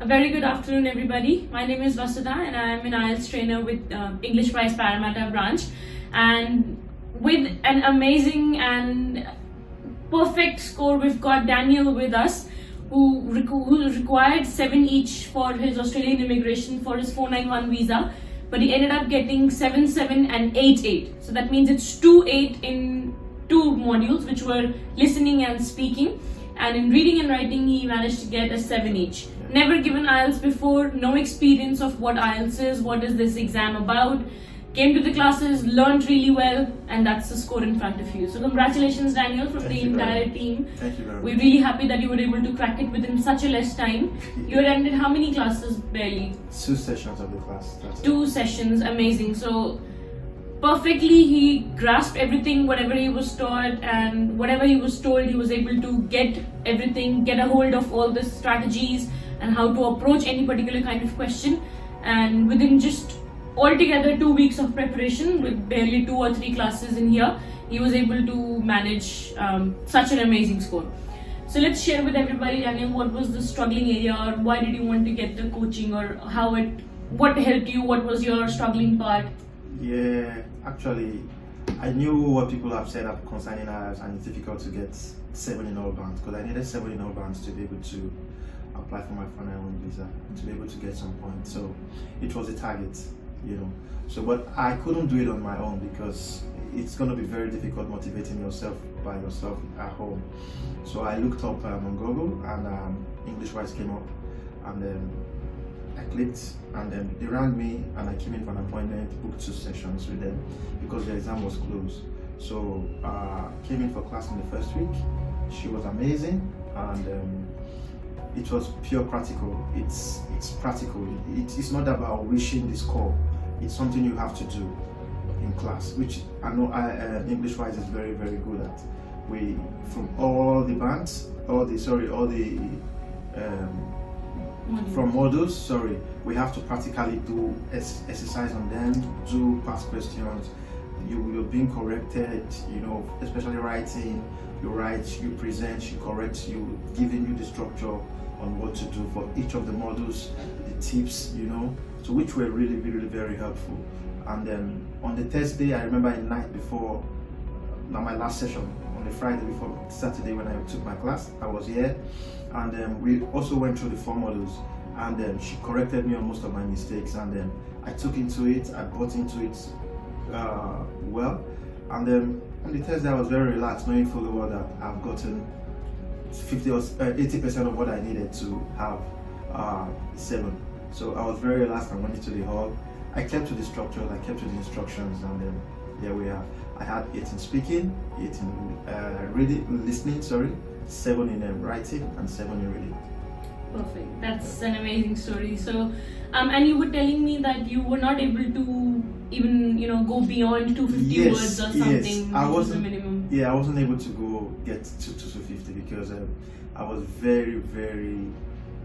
A very good afternoon, everybody. My name is Vasudha, and I am an IELTS trainer with EnglishWise Parramatta branch. And with an amazing and perfect score, we've got Daniel with us, who required 7 each for his Australian immigration for his 491 visa, but he ended up getting 7-7 and 8-8. So that means it's 2-8 in 2 modules, which were listening and speaking. And in reading and writing, he managed to get a 7 each. Never given IELTS before, no experience of what IELTS is, what is this exam about. Came to the classes, learned really well, and that's the score in front of you. So congratulations, Daniel, from the entire team. Thank you very much. We're really happy that you were able to crack it within such a less time. You attended how many classes barely? 2 sessions of the class. That's 2 sessions, amazing. So perfectly he grasped everything, whatever he was taught, and whatever he was told, he was able to get everything, get a hold of all the strategies and how to approach any particular kind of question. And within just altogether 2 weeks of preparation, with barely 2 or 3 classes in here, he was able to manage such an amazing score. So let's share with everybody, Daniel, what was the struggling area, or why did you want to get the coaching, or what helped you, what was your struggling part? Yeah, actually, I knew what people have said concerning IELTS, and it's difficult to get 7 in all bands, because I needed 7 in all bands to be able to apply for my 491 visa, to be able to get some points. So it was a target, you know. So, but I couldn't do it on my own, because it's going to be very difficult motivating yourself by yourself at home. So I looked up on Google, and EnglishWise came up, and then I clicked, and then they rang me, and I came in for an appointment, booked 2 sessions with them because the exam was closed. So came in for class in the first week. She was amazing, and it was pure practical. It's practical. It's not about wishing the score. It's something you have to do in class, which I know EnglishWise is very, very good at. We, from all the bands, from modules, we have to practically do exercise on them, do past questions. You're being corrected, you know, especially writing. You write, you present, you correct, you giving you the structure on what to do for each of the modules, the tips, you know, so which were really, really very helpful. And then on the Thursday, I remember the night before my last session, on the Friday before Saturday when I took my class, I was here, and we also went through the 4 modules, and she corrected me on most of my mistakes, and then I took into it, I bought into it well, and then on the Thursday I was very relaxed, knowing fully well that I've gotten 50 or 80% of what I needed to have 7. So I was very relaxed and went into the hall. I kept to the structures, I kept to the instructions, and then there we are. I had 8 in speaking, 8 in listening, 7 in writing, and 7 in reading. Perfect. That's an amazing story. So, and you were telling me that you were not able to even, you know, go beyond 250 words or something. Yes, I wasn't. The minimum. Yeah, I wasn't able to get to 250 because I was very, very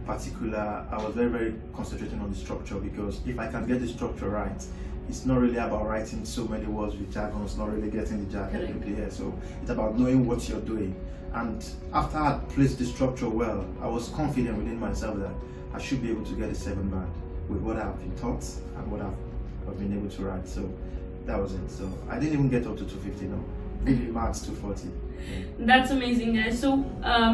particular. I was very, very concentrating on the structure, because if I can get the structure right, it's not really about writing so many words with jargon. It's not really getting the jargon clear. So it's about knowing what you're doing. And after I placed the structure well, I was confident within myself that I should be able to get a 7 band with what I've been taught and what I've been able to write. So that was it. So I didn't even get up to 250, no. Maybe max 240. That's amazing, guys. So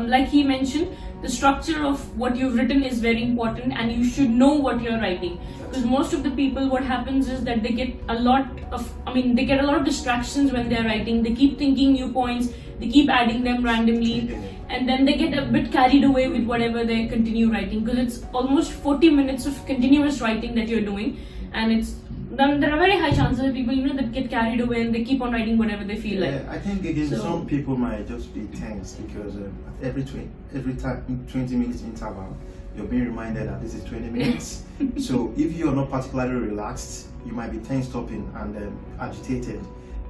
like he mentioned, the structure of what you've written is very important, and you should know what you're writing, because most of the people, what happens is that they get a lot of distractions when they're writing. They keep thinking new points, they keep adding them randomly, and then they get a bit carried away with whatever they continue writing, because it's almost 40 minutes of continuous writing that you're doing, and there are very high chances that people, you know, that get carried away and they keep on writing whatever they feel like. I think again, some people might just be tense because every 20 minutes interval, you're being reminded that this is 20 minutes. So if you're not particularly relaxed, you might be tensed up and agitated,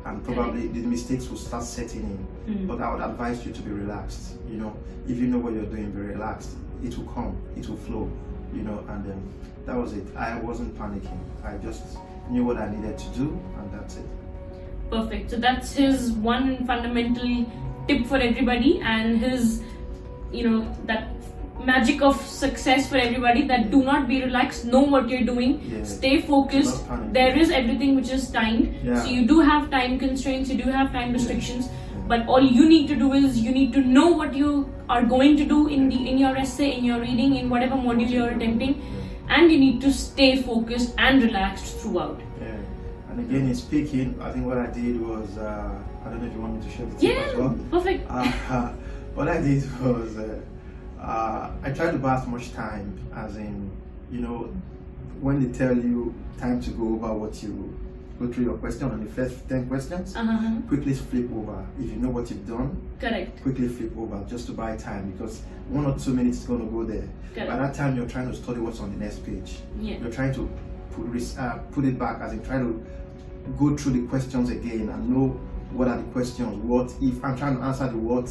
and probably the mistakes will start setting in. But I would advise you to be relaxed. You know, if you know what you're doing, be relaxed. It will come, it will flow. You know, and that was it. I wasn't panicking. I just knew what I needed to do, and that's it. Perfect. So that's his one fundamental tip for everybody, and his, you know, that magic of success for everybody, that do not be relaxed, know what you're doing, stay focused. There is everything which is timed, so you do have time constraints, you do have time restrictions, but all you need to do is you need to know what you are going to do in your essay, in your reading, in whatever module you're attempting, and you need to stay focused and relaxed throughout. And again, in speaking, I think what I did was, I don't know if you want me to share the tip as well. Perfect. What I did was, I tried to buy as much time, as in, you know, when they tell you time to go over what you go through your question on the first 10 questions, quickly flip over. If you know what you've done, correct, quickly flip over just to buy time, because 1 or 2 minutes is going to go there. Correct. By that time, you're trying to study what's on the next page. You're trying to put it back, as in trying to go through the questions again and know what are the questions, what if. I'm trying to answer the what,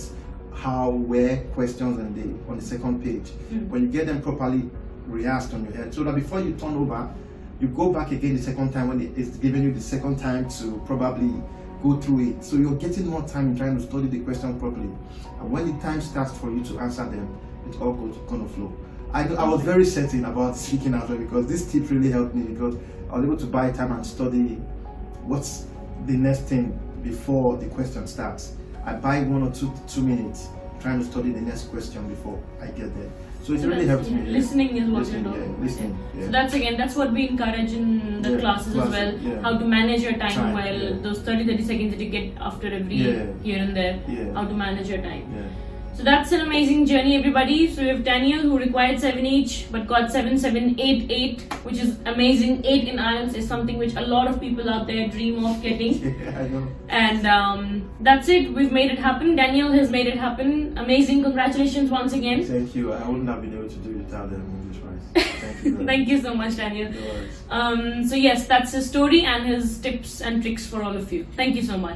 how, where questions on the second page. When you get them properly rehearsed on your head, so that before you turn over, you go back again the second time when it's giving you the second time to probably go through it. So you're getting more time in trying to study the question properly. And when the time starts for you to answer them, it's all going to flow. I was very certain about speaking as well, because this tip really helped me, because I was able to buy time and study what's the next thing before the question starts. I buy 1 or 2 minutes trying to study the next question before I get there. So it really helps me. Listening is what you're doing. Listening. So that's what we encourage in the classes as well. How to manage your time well. Those 30 seconds that you get after every here and there. How to manage your time. So that's an amazing journey, everybody. So we have Daniel, who required 7 each but got 7.788, which is amazing. 8 in IELTS is something which a lot of people out there dream of getting. I know. And that's it. We've made it happen. Daniel has made it happen. Amazing. Congratulations once again. Thank you. I wouldn't have been able to do it without them EnglishWise. Thank you. Thank you so much, Daniel. No worries. So yes, that's his story and his tips and tricks for all of you. Thank you so much.